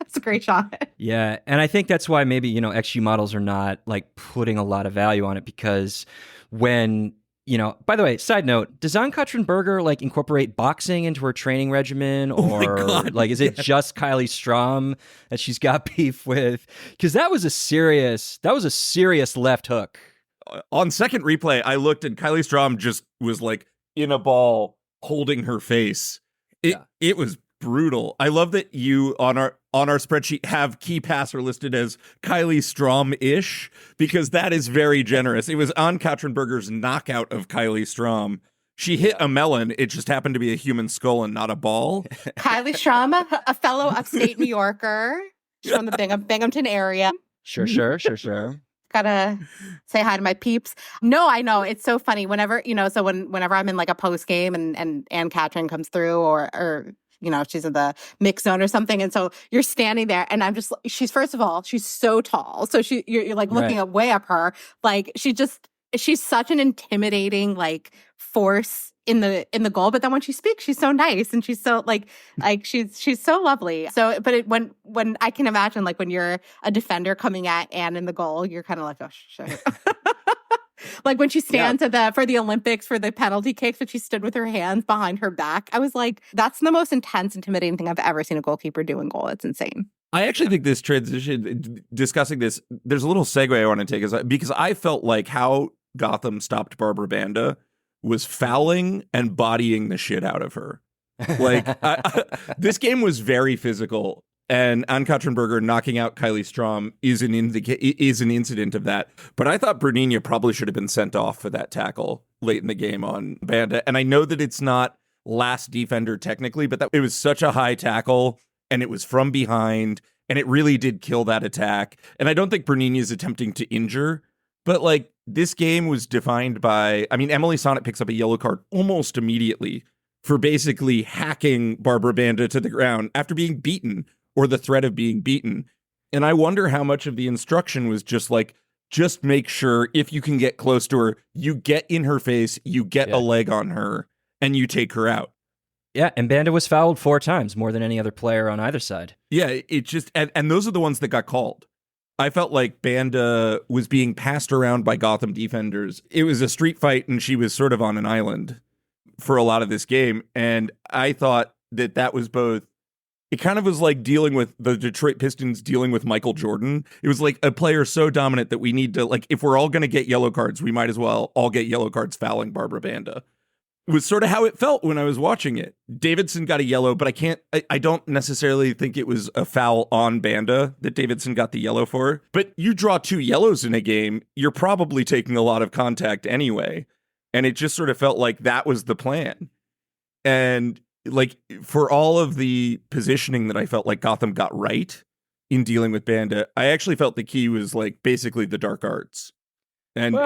It's a great shot. Yeah, and I think that's why maybe, XG models are not like putting a lot of value on it, because when, by the way, side note, does Ann-Katrin Berger like incorporate boxing into her training regimen, or like is it just Kylie Strom that she's got beef with? Because that was a serious left hook. On second replay, I looked and Kylie Strom just was like in a ball holding her face. It was brutal. I love that you on our spreadsheet have key passer listed as Kylie Strom-ish, because that is very generous. It was Ann-Katrin Berger's knockout of Kylie Strom. She hit a melon. It just happened to be a human skull and not a ball. Kylie Strom, a fellow upstate New Yorker. She's from the Binghamton area. Sure. Gotta say hi to my peeps. No, I know. It's so funny. Whenever, so whenever I'm in like a post game and Ann-Katrin comes through or she's in the mix zone or something. And so you're standing there and I'm just, she's so tall. So you're like looking way up her. Like she's such an intimidating like force in the goal. But then when she speaks, she's so nice and she's so like she's so lovely. So, but when I can imagine like when you're a defender coming at Anne in the goal, you're kind of like, oh shit. Like when she stands for the Olympics for the penalty kicks, but she stood with her hands behind her back. I was like, that's the most intense, intimidating thing I've ever seen a goalkeeper do in goal. It's insane. I actually think this transition, discussing this, there's a little segue I want to take, because I felt like how Gotham stopped Barbara Banda was fouling and bodying the shit out of her. Like, this game was very physical. And Ann-Katrin Berger knocking out Kylie Strom is an incident of that. But I thought Brunina probably should have been sent off for that tackle late in the game on Banda. And I know that it's not last defender technically, but it was such a high tackle and it was from behind and it really did kill that attack. And I don't think Brunina is attempting to injure, but like this game was defined by, Emily Sonnet picks up a yellow card almost immediately for basically hacking Barbara Banda to the ground after being beaten, or the threat of being beaten. And I wonder how much of the instruction was just make sure if you can get close to her, you get in her face, you get a leg on her, and you take her out. Yeah, and Banda was fouled 4 times, more than any other player on either side. Yeah, it just, and those are the ones that got called. I felt like Banda was being passed around by Gotham defenders. It was a street fight, and she was sort of on an island for a lot of this game. And I thought that was both, it kind of was like dealing with the Detroit Pistons dealing with Michael Jordan. It was like a player so dominant that we need to, like, if we're all going to get yellow cards, we might as well all get yellow cards fouling Barbara Banda. It was sort of how it felt when I was watching it. Davidson got a yellow, but I don't necessarily think it was a foul on Banda that Davidson got the yellow for. But you draw 2 yellows in a game, you're probably taking a lot of contact anyway. And it just sort of felt like that was the plan. And like, for all of the positioning that I felt like Gotham got right in dealing with Banda, I actually felt the key was like basically the dark arts and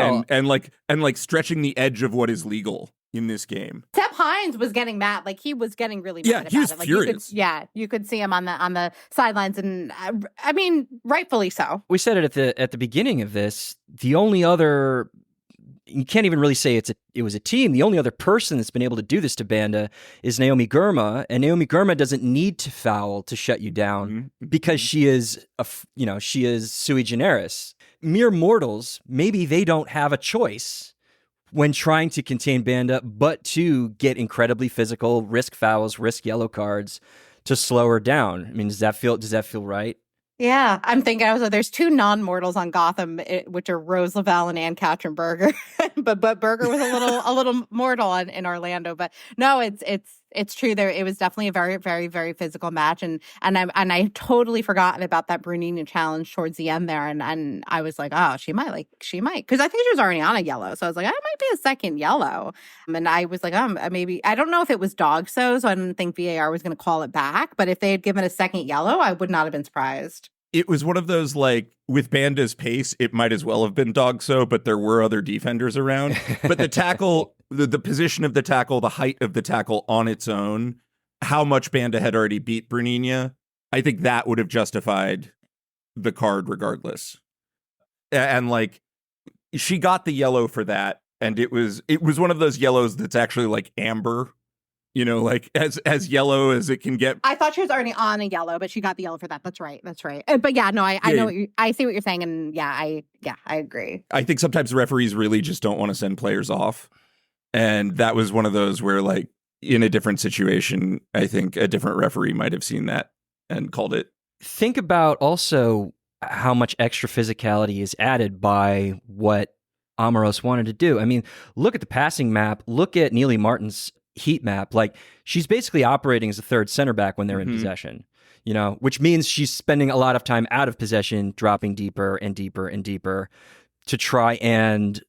stretching the edge of what is legal in this game. Sepp Hines was getting mad, like he was getting really mad about he was it. Like furious. you could see him on the sidelines, and rightfully so. We said it at the beginning of this. The only other, you can't even really say it was a team. The only other person that's been able to do this to Banda is Naomi Girma, and Naomi Girma doesn't need to foul to shut you down because she is she is sui generis. Mere mortals, maybe they don't have a choice when trying to contain Banda, but to get incredibly physical, risk fouls, risk yellow cards to slow her down. Does that feel right? Yeah, I'm thinking there's 2 non-mortals on Gotham, which are Rose Lavelle and Ann-Katrin Berger, but Berger was a little mortal in Orlando. But no, it's true. There, it was definitely a very, very, very physical match, and I totally forgotten about that Brunina challenge towards the end there, and I was like, oh, she might, because I think she was already on a yellow, so I was like, it might be a second yellow, and I was like, maybe, I don't know if it was dog so I didn't think VAR was going to call it back, but if they had given a second yellow, I would not have been surprised. It was one of those, like, with Banda's pace, it might as well have been dog so, but there were other defenders around. But the tackle, the position of the tackle, the height of the tackle on its own, how much Banda had already beat Brunina, I think that would have justified the card regardless. And, like, she got the yellow for that, and it was one of those yellows that's actually, like, amber. like as yellow as it can get. I thought she was already on a yellow, but she got the yellow for that. That's right. But yeah, no, I know I see what you're saying, and I agree. I think sometimes referees really just don't want to send players off, and that was one of those where, like, in a different situation, I think a different referee might have seen that and called it. Think about also how much extra physicality is added by what Amoros wanted to do. I mean, look at the passing map. Look at Neely Martin's heat map. Like, she's basically operating as a third center back when they're in possession, which means she's spending a lot of time out of possession, dropping deeper and deeper and deeper to try and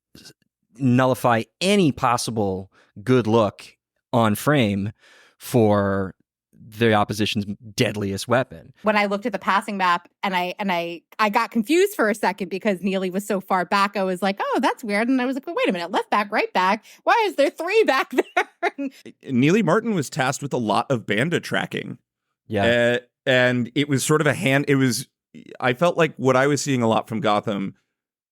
nullify any possible good look on frame for the opposition's deadliest weapon. When I looked at the passing map and I got confused for a second because Neely was so far back, I was like, oh, that's weird. And I was like, wait a minute, left back, right back. Why is there 3 back there? Neely Martin was tasked with a lot of Banda tracking. Yeah. And it was sort of I felt like what I was seeing a lot from Gotham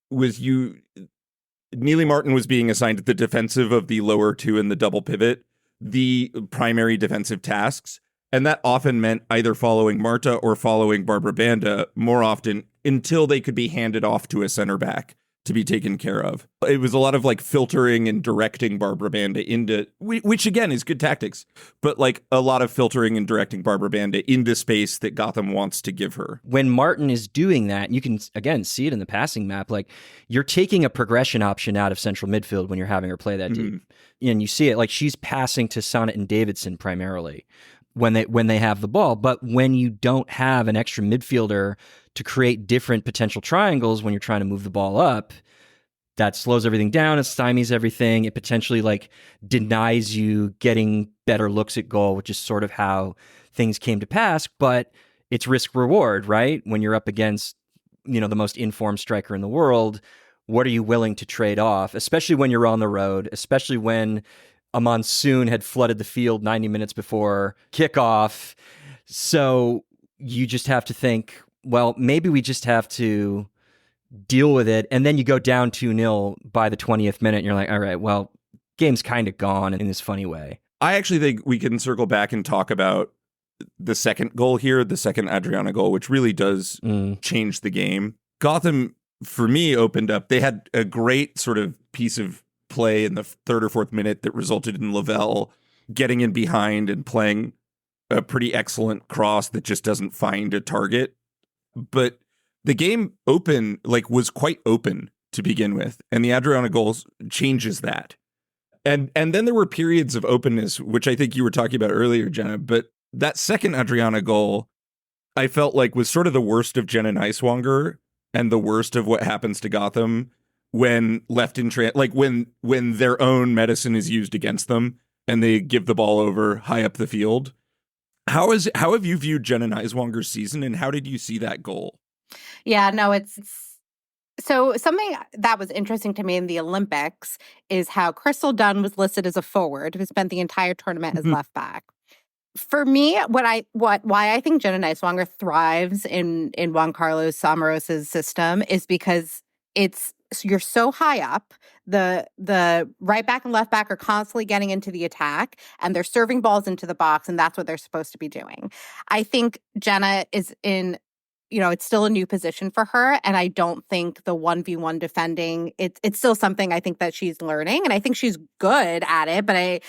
was Neely Martin was being assigned the defensive of the lower 2 and the double pivot, the primary defensive tasks. And that often meant either following Marta or following Barbara Banda more often until they could be handed off to a center back to be taken care of. It was a lot of like filtering and directing Barbara Banda into, which again is good tactics, but like a lot of filtering and directing Barbara Banda into space that Gotham wants to give her. When Martin is doing that, you can again see it in the passing map. Like, you're taking a progression option out of central midfield when you're having her play that deep. And you see it, like, she's passing to Sonnet and Davidson primarily when they have the ball. But when you don't have an extra midfielder to create different potential triangles when you're trying to move the ball up, that slows everything down. It stymies everything. It potentially like denies you getting better looks at goal, which is sort of how things came to pass. But it's risk reward, right? When you're up against, the most informed striker in the world, what are you willing to trade off? Especially when you're on the road, especially when a monsoon had flooded the field 90 minutes before kickoff. So you just have to think, well, maybe we just have to deal with it. And then you go down 2-0 by the 20th minute and you're like, all right, well, game's kind of gone in this funny way. I actually think we can circle back and talk about the second goal here, the second Adriana goal, which really does change the game. Gotham, for me, opened up. They had a great sort of piece of play in the 3rd or 4th minute that resulted in Lavelle getting in behind and playing a pretty excellent cross that just doesn't find a target. But the game was quite open to begin with, and the Adriana goal changes that. And then there were periods of openness, which I think you were talking about earlier, Jenna, but that second Adriana goal, I felt like was sort of the worst of Jenna Neiswanger and the worst of what happens to Gotham when left in when their own medicine is used against them and they give the ball over high up the field. How have you viewed Jenna Neiswanger's season, and how did you see that goal? Yeah, no, it's so something that was interesting to me in the Olympics is how Crystal Dunn was listed as a forward who spent the entire tournament as left back. For me, why I think Jenna Neiswanger thrives in Juan Carlos Amoros's system is because you're so high up. The right back and left back are constantly getting into the attack, and they're serving balls into the box, and that's what they're supposed to be doing. I think Jenna is in, it's still a new position for her, and I don't think the 1v1 defending, it's still something I think that she's learning, and I think she's good at it, but I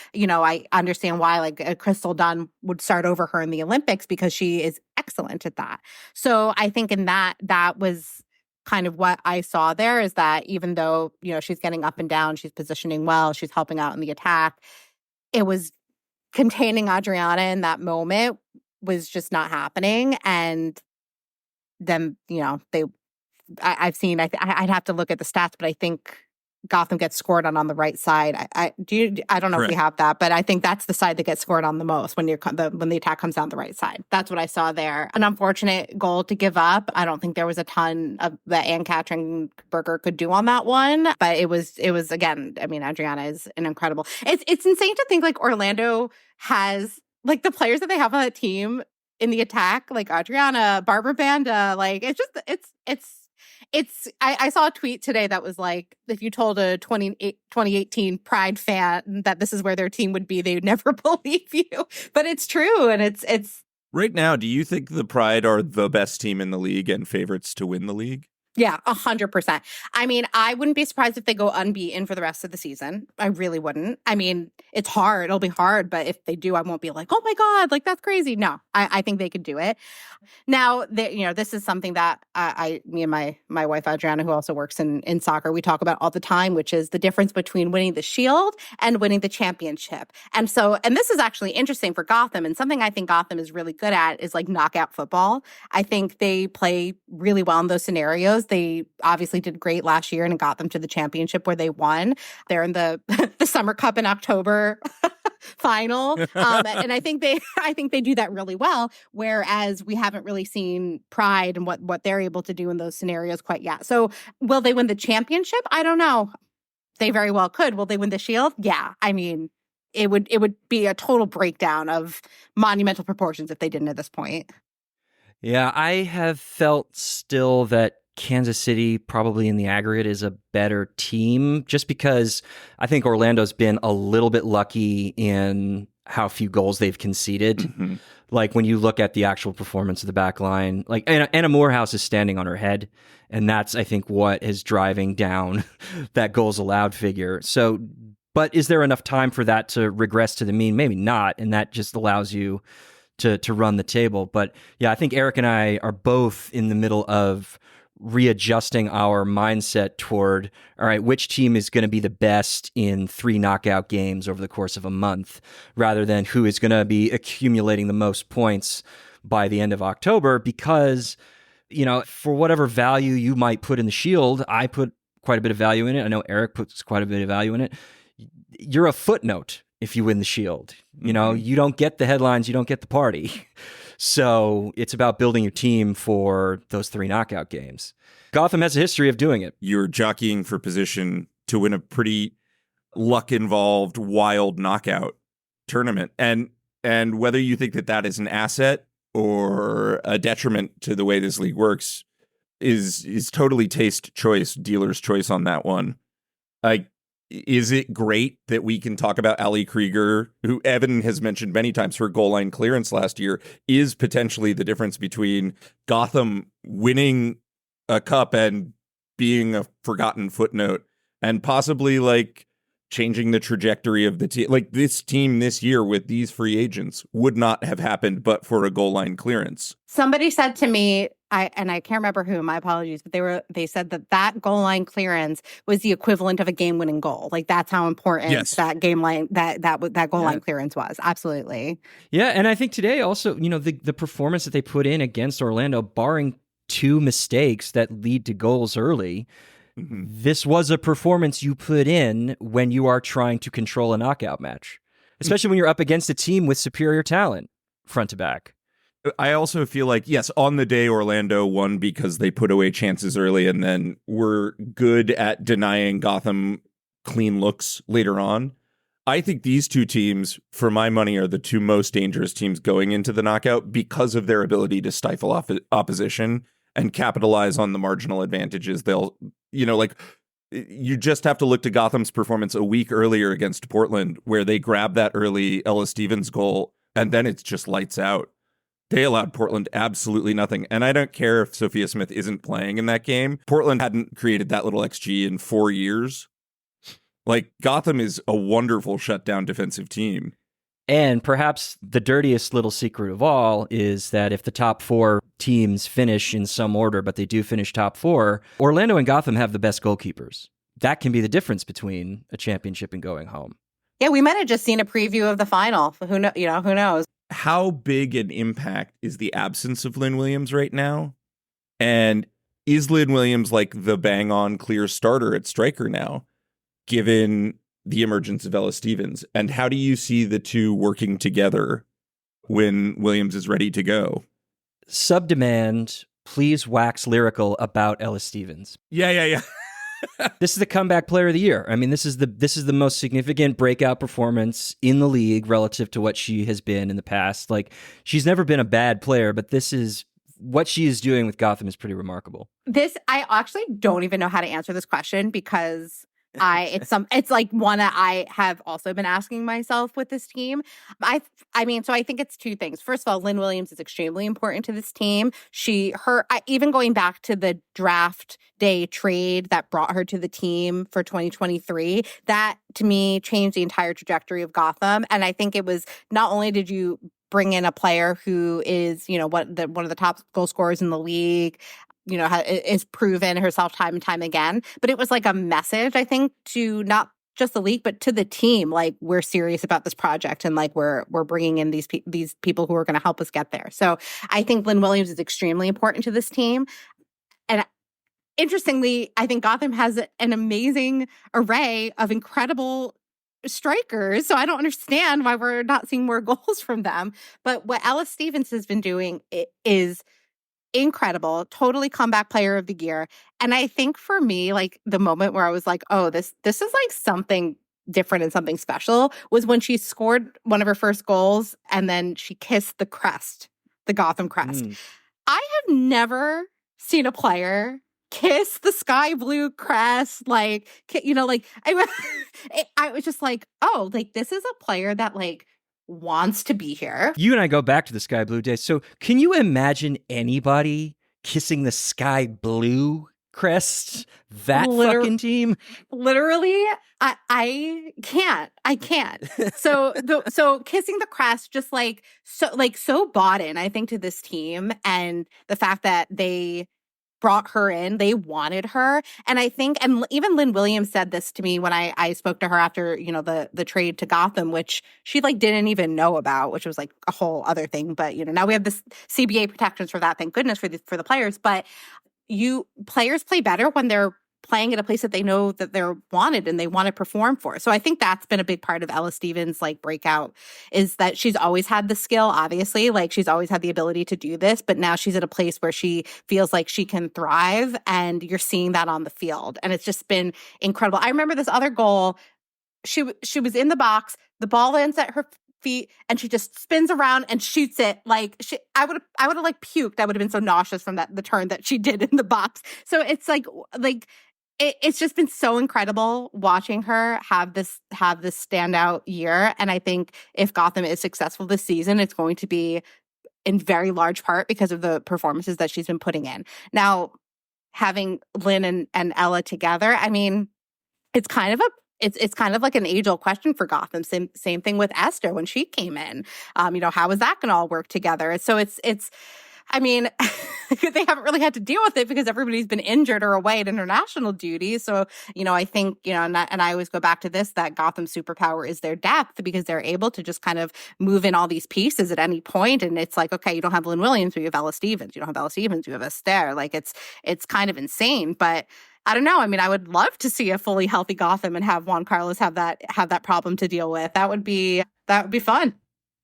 understand why like Crystal Dunn would start over her in the Olympics because she is excellent at that. So I think in that was kind of what I saw there, is that even though, she's getting up and down, she's positioning well, she's helping out in the attack, it was containing Adriana in that moment was just not happening. And then, I've seen, I'd have to look at the stats, but I think Gotham gets scored on the right side. I don't know Correct. if we have that, but I think that's the side that gets scored on the most when the attack comes down the right side. That's what I saw there. An unfortunate goal to give up. I don't think there was a ton of that Ann-Katrin Berger could do on that one, but it was again, I mean, Adriana is an incredible. It's insane to think like Orlando has like the players that they have on that team in the attack, like Adriana, Barbara Banda, like it's I saw a tweet today that was like, if you told a 2018 Pride fan that this is where their team would be, they would never believe you. But it's true. And it's Right now, do you think the Pride are the best team in the league and favorites to win the league? Yeah, 100%. I mean, I wouldn't be surprised if they go unbeaten for the rest of the season. I really wouldn't. I mean, it's hard. It'll be hard. But if they do, I won't be like, oh my God, like that's crazy. No, I think they could do it. Now, this is something that me and my wife, Adriana, who also works in soccer, we talk about all the time, which is the difference between winning the Shield and winning the championship. And this is actually interesting for Gotham. And something I think Gotham is really good at is like knockout football. I think they play really well in those scenarios. They obviously did great last year and it got them to the championship where they won. They're in the Summer Cup in October final. And I think they do that really well, whereas we haven't really seen Pride and what they're able to do in those scenarios quite yet. So will they win the championship? I don't know. They very well could. Will they win the Shield? Yeah. I mean, it would be a total breakdown of monumental proportions if they didn't at this point. Yeah, I have felt still that Kansas City probably in the aggregate is a better team just because I think Orlando's been a little bit lucky in how few goals they've conceded. Mm-hmm. Like when you look at the actual performance of the back line, like Anna Morehouse is standing on her head. And that's, I think, what is driving down that goals allowed figure. So, but is there enough time for that to regress to the mean? Maybe not. And that just allows you to run the table. But yeah, I think Eric and I are both in the middle of readjusting our mindset toward, all right, which team is going to be the best in 3 knockout games over the course of a month, rather than who is going to be accumulating the most points by the end of October. Because, for whatever value you might put in the Shield, I put quite a bit of value in it. I know Eric puts quite a bit of value in it. You're a footnote if you win the Shield. You don't get the headlines, you don't get the party. So it's about building your team for those 3 knockout games. Gotham has a history of doing it. You're jockeying for position to win a pretty luck-involved, wild knockout tournament. And whether you think that is an asset or a detriment to the way this league works is totally taste choice, dealer's choice on that one. Is it great that we can talk about Ali Krieger, who Evan has mentioned many times, her goal line clearance last year is potentially the difference between Gotham winning a cup and being a forgotten footnote and possibly like changing the trajectory of the team. Like this team this year with these free agents would not have happened but for a goal line clearance. Somebody said to me, I can't remember who, my apologies, but they said that goal line clearance was the equivalent of a game-winning goal. Like that's how important that game line that goal line clearance was. Absolutely. Yeah, and I think today also, the performance that they put in against Orlando, barring 2 mistakes that lead to goals early, this was a performance you put in when you are trying to control a knockout match, especially when you're up against a team with superior talent front to back. I also feel like, yes, on the day Orlando won because they put away chances early and then were good at denying Gotham clean looks later on. I think these 2 teams, for my money, are the 2 most dangerous teams going into the knockout because of their ability to stifle opposition and capitalize on the marginal advantages. They'll, you just have to look to Gotham's performance a week earlier against Portland, where they grabbed that early Ella Stevens goal, and then it's just lights out. They allowed Portland absolutely nothing. And I don't care if Sophia Smith isn't playing in that game. Portland hadn't created that little XG in 4 years. Like, Gotham is a wonderful shutdown defensive team. And perhaps the dirtiest little secret of all is that if the top 4 teams finish in some order, but they do finish top 4, Orlando and Gotham have the best goalkeepers. That can be the difference between a championship and going home. Yeah, we might have just seen a preview of the final. Who knows? How big an impact is the absence of Lynn Williams right now? And is Lynn Williams like the bang-on clear starter at striker now, given the emergence of Ella Stevens? And how do you see the 2 working together when Williams is ready to go? Sub-demand, please wax lyrical about Ella Stevens. Yeah. This is the comeback player of the year. I mean, this is the most significant breakout performance in the league relative to what she has been in the past. Like, she's never been a bad player, but this is what she is doing with Gotham is pretty remarkable. I actually don't even know how to answer this question because it's like one that I have also been asking myself with this team. I mean, so I think it's two things. First of all, Lynn Williams is extremely important to this team. Even going back to the draft day trade that brought her to the team for 2023, that to me changed the entire trajectory of Gotham. And I think it was not only did you bring in a player who is, one of the top goal scorers in the league, is proven herself time and time again. But it was like a message, I think, to not just the league, but to the team. Like, we're serious about this project, and like we're bringing in these people who are going to help us get there. So I think Lynn Williams is extremely important to this team. And interestingly, I think Gotham has an amazing array of incredible strikers. So I don't understand why we're not seeing more goals from them. But what Ella Stevens has been doing is incredible, totally comeback player of the year. And I think for me, like the moment where I was like, oh, this is like something different and something special was when she scored one of her first goals and then she kissed the crest, the Gotham crest. I have never seen a player kiss the sky blue crest, I was just like, oh, like this is a player that like wants to be here. You and I go back to the sky blue days. So can you imagine anybody kissing the sky blue crest? Fucking team? Literally, I can't. So kissing the crest, just so bought in, I think, to this team, and the fact that they brought her in, they wanted her. And I think, and even Lynn Williams said this to me when I spoke to her after, the trade to Gotham, which she like didn't even know about, which was like a whole other thing. But, now we have this CBA protections for that. Thank goodness for the players. But players play better when they're playing at a place that they know that they're wanted and they want to perform for. So I think that's been a big part of Ella Stevens' like breakout, is that she's always had the skill, obviously, like she's always had the ability to do this, but now she's at a place where she feels like she can thrive, and you're seeing that on the field. And it's just been incredible. I remember this other goal. She was in the box, the ball lands at her feet, and she just spins around and shoots it. Like I would have like puked. I would have been so nauseous from the turn that she did in the box. So it's like it's just been so incredible watching her have this standout year. And I think if Gotham is successful this season, it's going to be in very large part because of the performances that she's been putting in. Now, having Lynn and Ella together, I mean, it's kind of like an age-old question for Gotham. Same thing with Esther when she came in. How is that going to all work together? So it's. I mean, they haven't really had to deal with it because everybody's been injured or away at international duty. So, I think, and I always go back to this, that Gotham's superpower is their depth, because they're able to just kind of move in all these pieces at any point. And it's like, okay, you don't have Lynn Williams, but you have Ella Stevens. You don't have Ella Stevens, you have Esther. Like it's kind of insane. But I don't know. I mean, I would love to see a fully healthy Gotham and have Juan Carlos have that problem to deal with. That would be fun.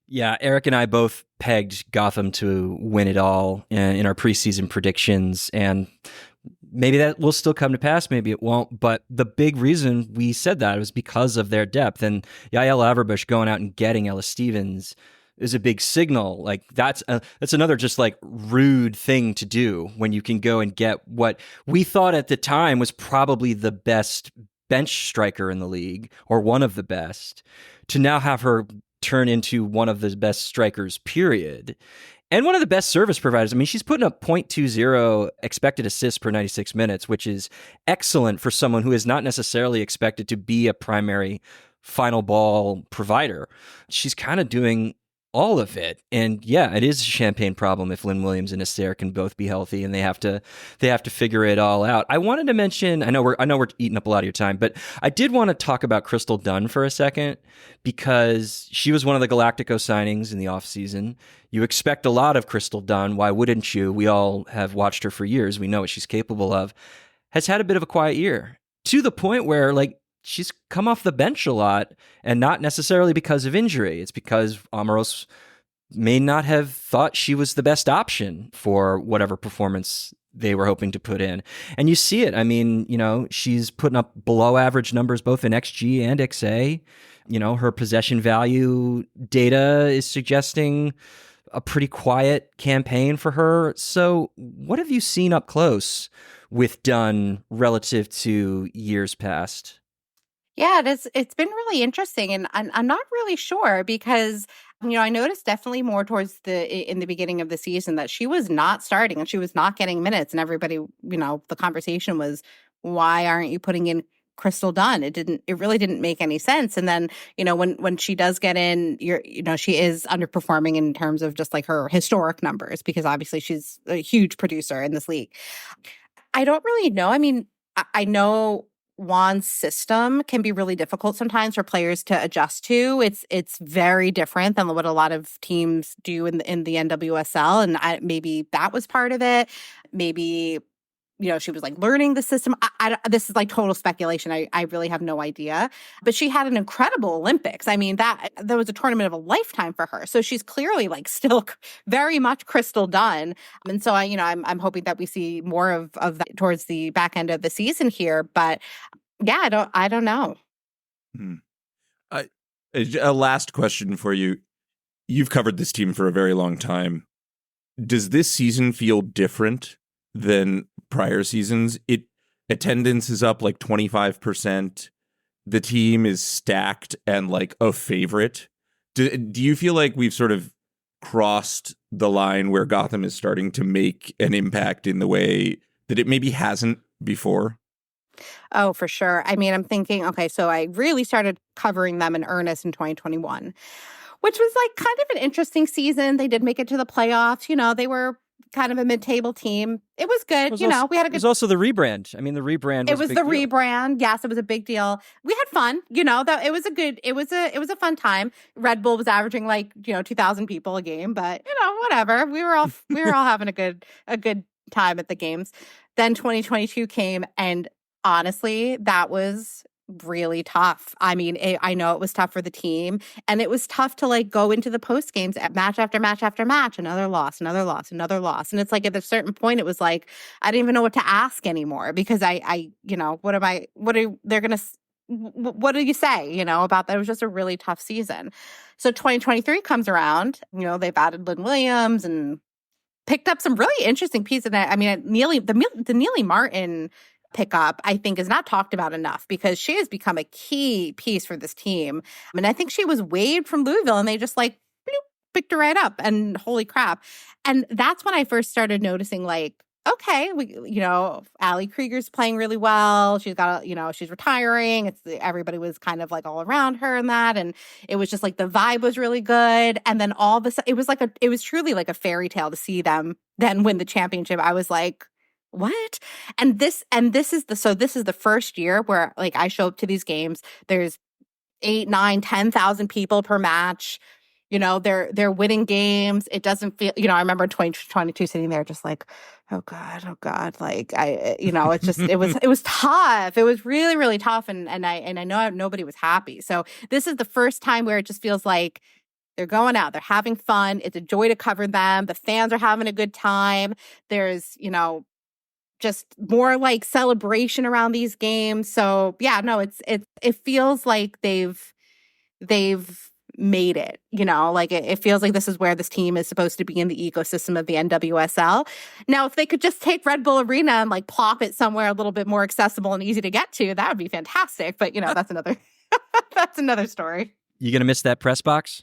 Yeah, Eric and I both pegged Gotham to win it all in our preseason predictions, and maybe that will still come to pass, maybe it won't, but the big reason we said that was because of their depth, and Yael Averbuch going out and getting Ella Stevens is a big signal. Like that's another just like rude thing to do when you can go and get what we thought at the time was probably the best bench striker in the league, or one of the best, to now have her turn into one of the best strikers, period. And one of the best service providers. I mean, she's putting up 0.20 expected assists per 96 minutes, which is excellent for someone who is not necessarily expected to be a primary final ball provider. She's kind of doing all of it. And yeah, it is a champagne problem if Lynn Williams and Esther can both be healthy, and they have to figure it all out. I wanted to mention, I know we're eating up a lot of your time, but I did want to talk about Crystal Dunn for a second, because she was one of the Galactico signings in the offseason. You expect a lot of Crystal Dunn. Why wouldn't you? We all have watched her for years. We know what she's capable of. Has had a bit of a quiet year, to the point where like she's come off the bench a lot, and not necessarily because of injury. It's because Amoros may not have thought she was the best option for whatever performance they were hoping to put in. And you see it. I mean, she's putting up below average numbers both in XG and XA. Her possession value data is suggesting a pretty quiet campaign for her. So what have you seen up close with Dunn relative to years past? Yeah, it's been really interesting, and I'm not really sure because I noticed definitely more towards in the beginning of the season that she was not starting and she was not getting minutes, and everybody, the conversation was, why aren't you putting in Crystal Dunn? It really didn't make any sense. And then, when she does get in, she is underperforming in terms of just like her historic numbers, because obviously she's a huge producer in this league. I don't really know. I mean, I know Juan's system can be really difficult sometimes for players to adjust to. It's very different than what a lot of teams do in the NWSL, and maybe that was part of it. Maybe she was like learning the system. This is like total speculation. I really have no idea. But she had an incredible Olympics. I mean, that was a tournament of a lifetime for her. So she's clearly like still very much Crystal Dunn. And so I'm hoping that we see more of that towards the back end of the season here. But yeah, I don't know. A last question for you. You've covered this team for a very long time. Does this season feel different than prior seasons? Attendance is up like 25%. The team is stacked and like a favorite. Do you feel like we've sort of crossed the line where Gotham is starting to make an impact in the way that it maybe hasn't before? Oh, for sure. I mean, I'm thinking, okay, so I really started covering them in earnest in 2021, which was like kind of an interesting season. They did make it to the playoffs. They were kind of a mid-table team. It was good. We had a good... It was also the rebrand. I mean, the rebrand was a big deal. Rebrand. Yes, it was a big deal. We had fun. That it was a fun time. Red Bull was averaging like, 2,000 people a game, but whatever. We were all having a good time at the games. Then 2022 came, and honestly, that was really tough. I mean, I know it was tough for the team, and it was tough to like go into the post games match after match after match, another loss, another loss, another loss. And it's like at a certain point, it was like, I didn't even know what to ask anymore, because what do you say, about that? It was just a really tough season. So 2023 comes around, they've added Lynn Williams and picked up some really interesting pieces. I mean, the Neely Martin pickup, I think, is not talked about enough, because she has become a key piece for this team. I mean, I think she was waived from Louisville, and they just like picked her right up, and holy crap. And that's when I first started noticing, like, okay, Allie Krieger's playing really well. She's got, she's retiring. Everybody was kind of like all around her and that. And it was just like the vibe was really good. And then all of a sudden, it was truly like a fairy tale to see them then win the championship. I was like, what? And this is the first year where like I show up to these games. There's 8, 9, 10,000 people per match. They're winning games. It doesn't feel, I remember in 2022 sitting there just like, oh God. Like it was tough. It was really, really tough. And I know nobody was happy. So this is the first time where it just feels like they're going out, they're having fun. It's a joy to cover them. The fans are having a good time. There's, just more like celebration around these games. So yeah, no, it feels like they've made it, like it feels like this is where this team is supposed to be in the ecosystem of the NWSL. Now, if they could just take Red Bull Arena and like plop it somewhere a little bit more accessible and easy to get to, that would be fantastic. But that's another that's another story. You gonna miss that press box?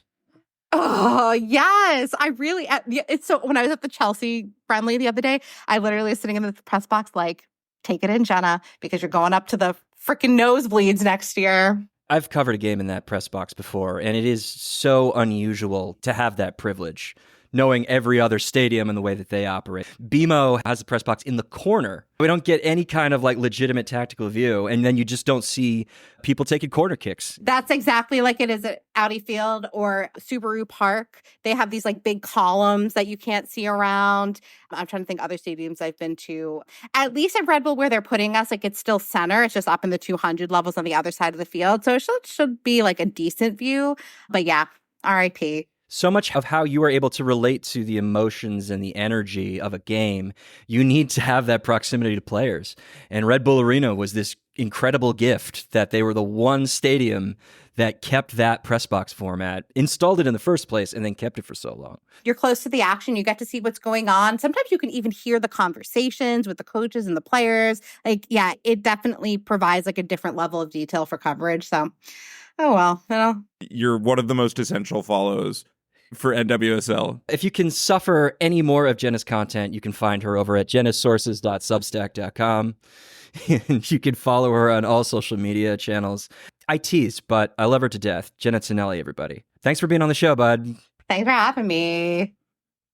Oh, yes. It's so when I was at the Chelsea friendly the other day, I literally was sitting in the press box like, take it in, Jenna, because you're going up to the freaking nosebleeds next year. I've covered a game in that press box before, and it is so unusual to have that privilege, knowing every other stadium and the way that they operate. BMO has a press box in the corner. We don't get any kind of like legitimate tactical view, and then you just don't see people taking corner kicks. That's exactly like it is at Audi Field or Subaru Park. They have these like big columns that you can't see around. I'm trying to think other stadiums I've been to. At least at Red Bull, where they're putting us, like it's still center. It's just up in the 200 levels on the other side of the field. So it should be like a decent view. But yeah, RIP. So much of how you are able to relate to the emotions and the energy of a game, you need to have that proximity to players. And Red Bull Arena was this incredible gift that they were the one stadium that kept that press box format, installed it in the first place, and then kept it for so long. You're close to the action. You get to see what's going on. Sometimes you can even hear the conversations with the coaches and the players. Like, yeah, it definitely provides like a different level of detail for coverage. So, oh well, you know. You're one of the most essential follows for NWSL. If you can suffer any more of Jenna's content, you can find her over at jennasources.substack.com. And you can follow her on all social media channels. I tease, but I love her to death. Jenna Tonelli, everybody. Thanks for being on the show, bud. Thanks for having me.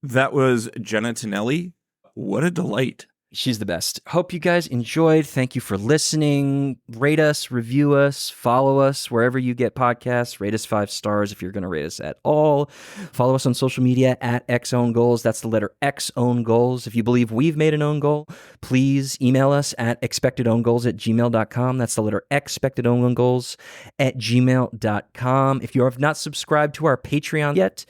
That was Jenna Tonelli. What a delight. She's the best. Hope you guys enjoyed. Thank you for listening. Rate us, review us, follow us wherever you get podcasts. Rate us 5 stars if you're going to rate us at all. Follow us on social media at XOwnGoals. That's the letter X Own Goals. If you believe we've made an own goal, please email us at expectedowngoals@gmail.com. That's the letter expectedowngoals@gmail.com. If you have not subscribed to our Patreon yet,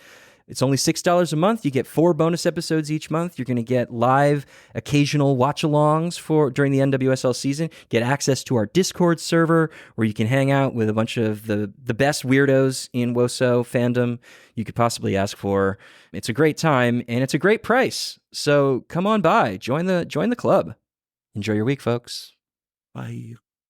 it's only $6 a month. You get 4 bonus episodes each month. You're going to get live occasional watch-alongs during the NWSL season. Get access to our Discord server where you can hang out with a bunch of the best weirdos in WOSO fandom you could possibly ask for. It's a great time and it's a great price. So come on by, join the club. Enjoy your week, folks. Bye.